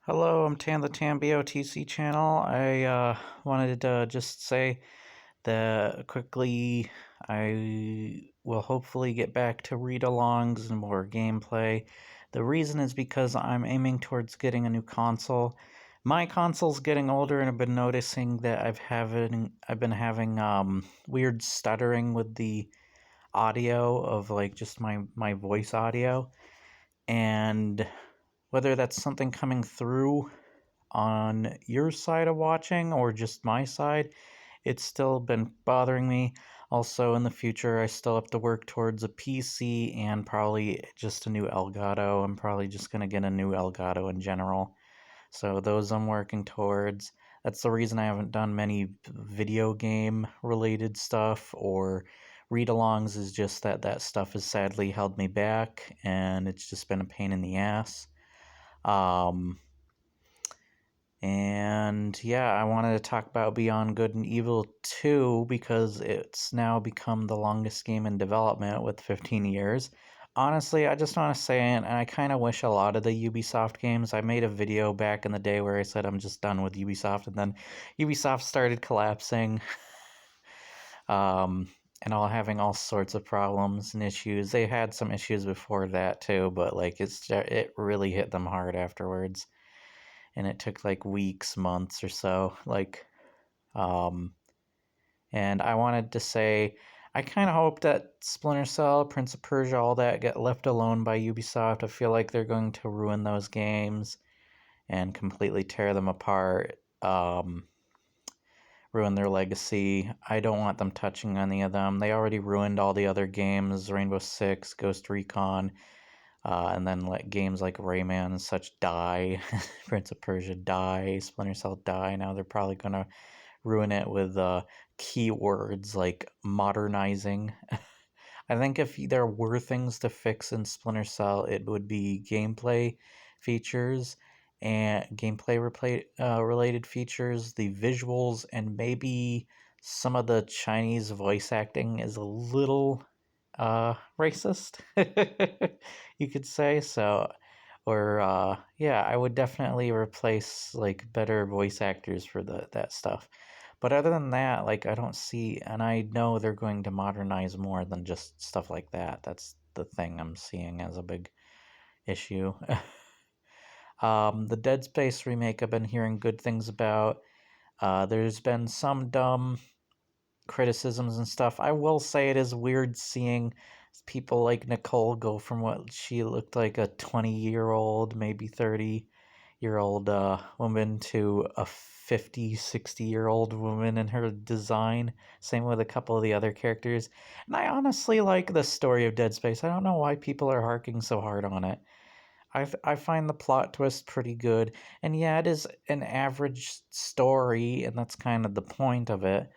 Hello, I'm Tan the Tan BOTC channel. I wanted to just say that quickly I will hopefully get back to read-alongs and more gameplay. The reason is because I'm aiming towards getting a new console. My console's getting older and I've been noticing that I've been having weird stuttering with the audio of like just my voice audio, and whether that's something coming through on your side of watching or just my side, it's still been bothering me. Also, in the future, I still have to work towards a PC and probably just a new Elgato. I'm probably just going to get a new Elgato in general. So, those I'm working towards. That's the reason I haven't done many video game related stuff or read alongs, is just that that stuff has sadly held me back and it's just been a pain in the ass. Um, and yeah, I wanted to talk about Beyond Good and Evil 2 because it's now become the longest game in development with 15 years. Honestly, I just want to say, and I kind of wish a lot of the Ubisoft games. I made a video back in the day where I said I'm just done with Ubisoft, and then Ubisoft started collapsing, um, and all having all sorts of problems and issues. They had some issues before that too, but like it really hit them hard afterwards, and it took like weeks, months or so. Um, and I wanted to say, I kind of hope that Splinter Cell, Prince of Persia, all that get left alone by Ubisoft. I feel like they're going to ruin those games and completely tear them apart, ruin their legacy. I don't want them touching any of them. They already ruined all the other games, Rainbow Six, Ghost Recon, and then let games like Rayman and such die, Prince of Persia die, Splinter Cell die. Now they're probably gonna ruin it with keywords like modernizing. I think if there were things to fix in Splinter Cell, it would be gameplay features and related features, the visuals, and maybe some of the Chinese voice acting is a little racist, you could say. So, or yeah, I would definitely replace like better voice actors for that stuff. But other than that, like I don't see, and I know they're going to modernize more than just stuff like that. That's the thing I'm seeing as a big issue. The Dead Space remake, I've been hearing good things about. There's been some dumb criticisms and stuff. I will say it is weird seeing people like Nicole go from what she looked like a 20-year-old, maybe 30-year-old woman to a 50, 60-year-old woman in her design. Same with a couple of the other characters. And I honestly like the story of Dead Space. I don't know why people are harking so hard on it. I find the plot twist pretty good. And yeah, it is an average story, and that's kind of the point of it.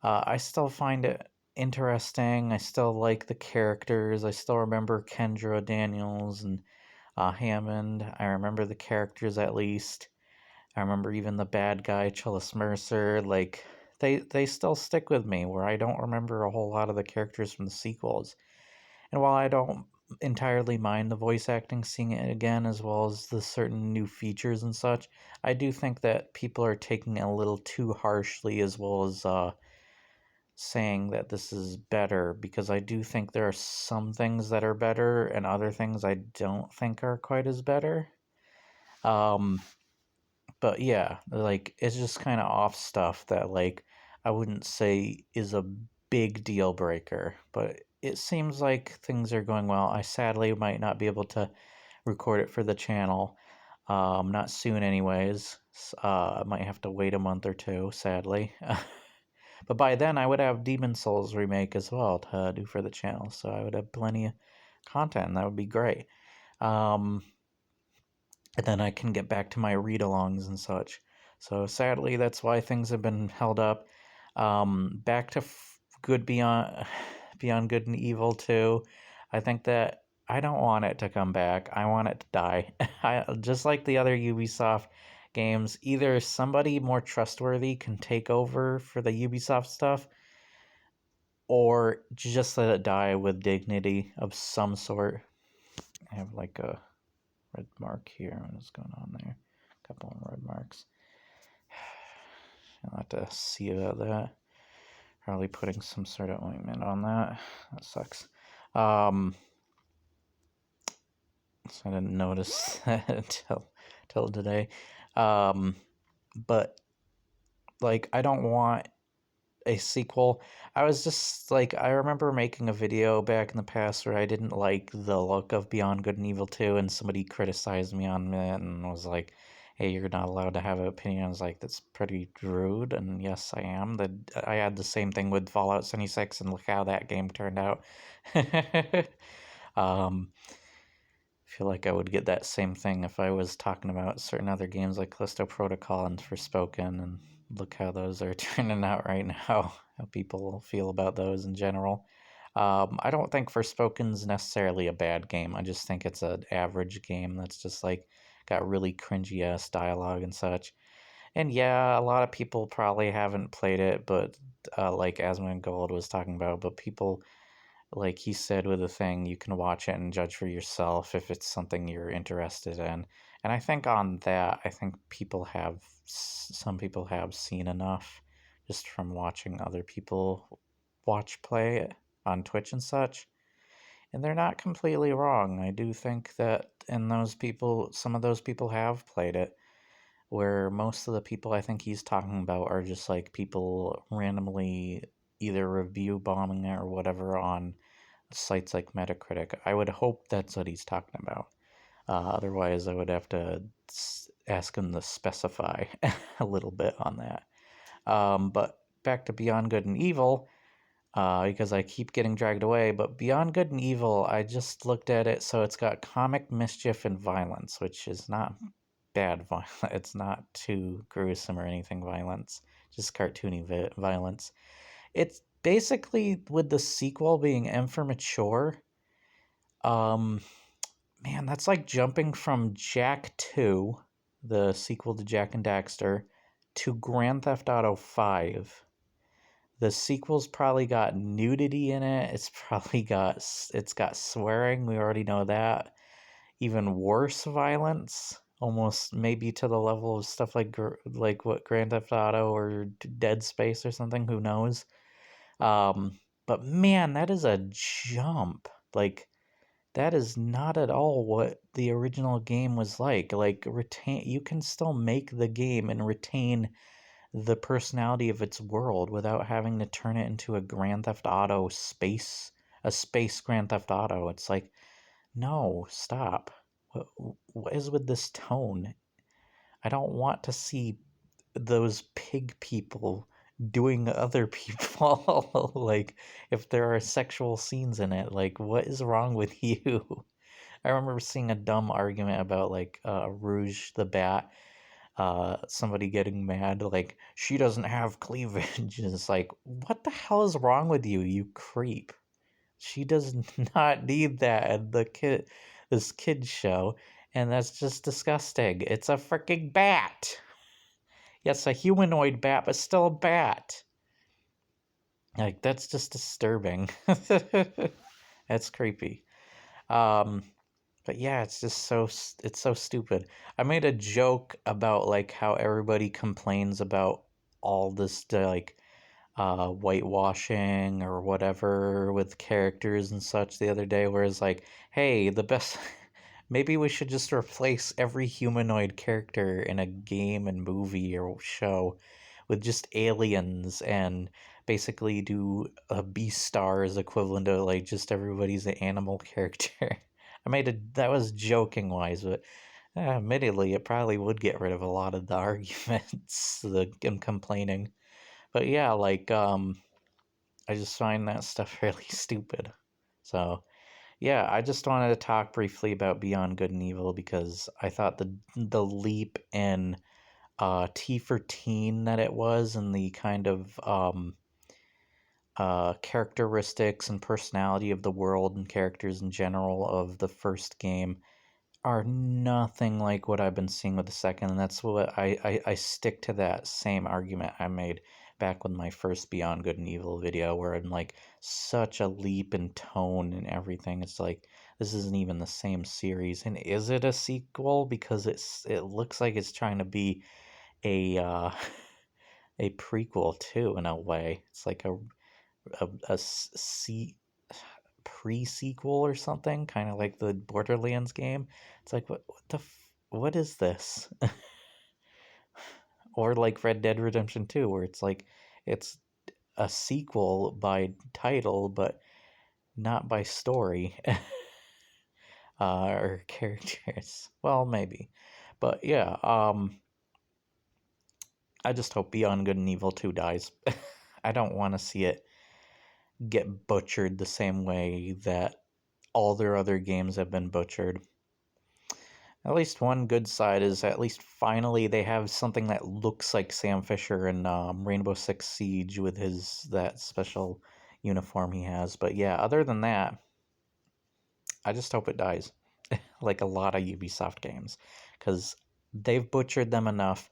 I still find it interesting. I still like the characters. I still remember Kendra Daniels and Hammond. I remember the characters at least. I remember even the bad guy, Chillis Mercer. Like they still stick with me. Where I don't remember a whole lot of the characters from the sequels. And while I don't entirely mind the voice acting, seeing it again, as well as the certain new features and such, I do think that people are taking it a little too harshly, as well as saying that this is better, because I do think there are some things that are better and other things I don't think are quite as better. Um, but yeah, like it's just kind of off stuff that like I wouldn't say is a big deal breaker, but it seems like things are going well. I sadly might not be able to record it for the channel. Not soon, anyways. I might have to wait a month or two, sadly. But by then, I would have Demon Souls remake as well to do for the channel, so I would have plenty of content, and that would be great. Um, and then I can get back to my read-alongs and such. So sadly, that's why things have been held up. Back to Good Beyond Good and Evil 2. I think that I don't want it to come back. I want it to die. Just like the other Ubisoft games, either somebody more trustworthy can take over for the Ubisoft stuff, or just let it die with dignity of some sort. I have like a red mark here. What is going on there? A I'll have to see about that. Probably putting some sort of ointment on that. That sucks. So I didn't notice that until today. But like, I don't want a sequel. I was just like, I remember making a video back in the past where I didn't like the look of Beyond Good and Evil 2, and somebody criticized me on it and was like, hey, you're not allowed to have an opinion. I was like, that's pretty rude, and yes, I am. I had the same thing with Fallout 76, and look how that game turned out. um, I feel like I would get that same thing if I was talking about certain other games like Callisto Protocol and Forspoken, and look how those are turning out right now, how people feel about those in general. I don't think Forspoken's necessarily a bad game. I just think it's an average game that's just like got really cringy ass dialogue and such. And yeah, a lot of people probably haven't played it, but like Asmongold was talking about, but people, like he said with the thing, you can watch it and judge for yourself if it's something you're interested in. And I think on that, I think some people have seen enough just from watching other people watch play it on Twitch and such. And they're not completely wrong. I do think that, and some of those people have played it, where most of the people I think he's talking about are just like people randomly either review bombing it or whatever on sites like Metacritic. I would hope that's what he's talking about. Otherwise, I would have to ask him to specify a little bit on that. But back to Beyond Good and Evil, because I keep getting dragged away. But Beyond Good and Evil, I just looked at it, so it's got comic mischief and violence, which is not bad violence. It's not too gruesome or anything violence, just cartoony violence. It's basically, with the sequel being M for Mature, um, man, that's like jumping from Jak 2, the sequel to Jak and Daxter, to Grand Theft Auto 5. The sequel's probably got nudity in it. It's got swearing. We already know that. Even worse violence, almost maybe to the level of stuff like what Grand Theft Auto or Dead Space or something. Who knows? But man, that is a jump. Like, that is not at all what the original game was like. Like, you can still make the game and retain the personality of its world without having to turn it into a Grand Theft Auto a space Grand Theft Auto. It's like, no, stop. What is with this tone? I don't want to see those pig people doing other people. Like, if there are sexual scenes in it, like, what is wrong with you? I remember seeing a dumb argument about like Rouge the Bat, somebody getting mad like she doesn't have cleavage. And it's like, what the hell is wrong with you, you creep? She does not need that at this kid show, and that's just disgusting. It's a freaking bat. Yes, a humanoid bat, but still a bat. Like, that's just disturbing. That's creepy. Um, but yeah, it's so stupid. I made a joke about like how everybody complains about all this like whitewashing or whatever with characters and such the other day, whereas like, hey, the best maybe we should just replace every humanoid character in a game and movie or show with just aliens, and basically do a Beastars equivalent to like just everybody's an animal character. That was joking wise, but admittedly, it probably would get rid of a lot of the arguments, and complaining. But yeah, like, I just find that stuff really stupid. So yeah, I just wanted to talk briefly about Beyond Good and Evil because I thought the leap in T for teen that it was, and the kind of characteristics and personality of the world and characters in general of the first game are nothing like what I've been seeing with the second, and that's what I stick to that same argument I made back with my first Beyond Good and Evil video, where I'm like, such a leap in tone and everything. It's like, this isn't even the same series, and is it a sequel? Because it looks like it's trying to be a a prequel too, in a way. It's like pre-sequel or something, kind of like the Borderlands game. It's like what is this? Or like Red Dead Redemption 2, where it's like it's a sequel by title, but not by story or characters. Well, maybe, but yeah. I just hope Beyond Good and Evil 2 dies. I don't want to see it get butchered the same way that all their other games have been butchered. At least one good side is at least finally they have something that looks like Sam Fisher in Rainbow Six Siege with that special uniform he has. But yeah, other than that, I just hope it dies, like a lot of Ubisoft games, because they've butchered them enough.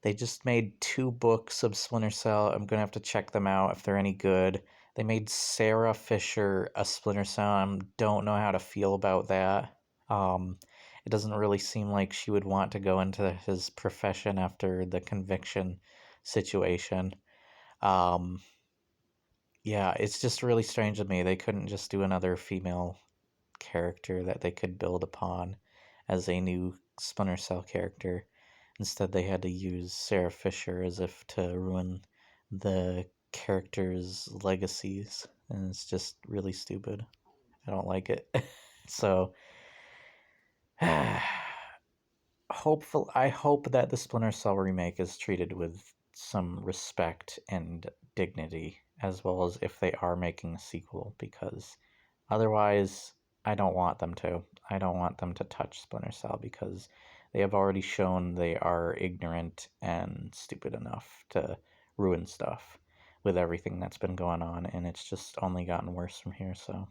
They just made 2 books of Splinter Cell. I'm gonna have to check them out if they're any good. They made Sarah Fisher a Splinter Cell. I don't know how to feel about that. Um, it doesn't really seem like she would want to go into his profession after the conviction situation. Um, yeah, it's just really strange to me. They couldn't just do another female character that they could build upon as a new Splinter Cell character. Instead, they had to use Sarah Fisher as if to ruin the character's legacies, and it's just really stupid. I don't like it. So, I hope that the Splinter Cell remake is treated with some respect and dignity, as well as if they are making a sequel, because otherwise, I don't want them to. I don't want them to touch Splinter Cell because they have already shown they are ignorant and stupid enough to ruin stuff with everything that's been going on, and it's just only gotten worse from here, so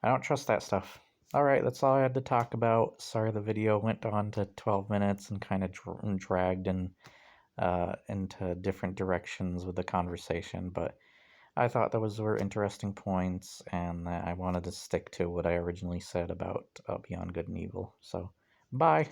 I don't trust that stuff. Alright, that's all I had to talk about. Sorry the video went on to 12 minutes and kind of dragged into different directions with the conversation, but I thought those were interesting points, and I wanted to stick to what I originally said about Beyond Good and Evil. So, bye.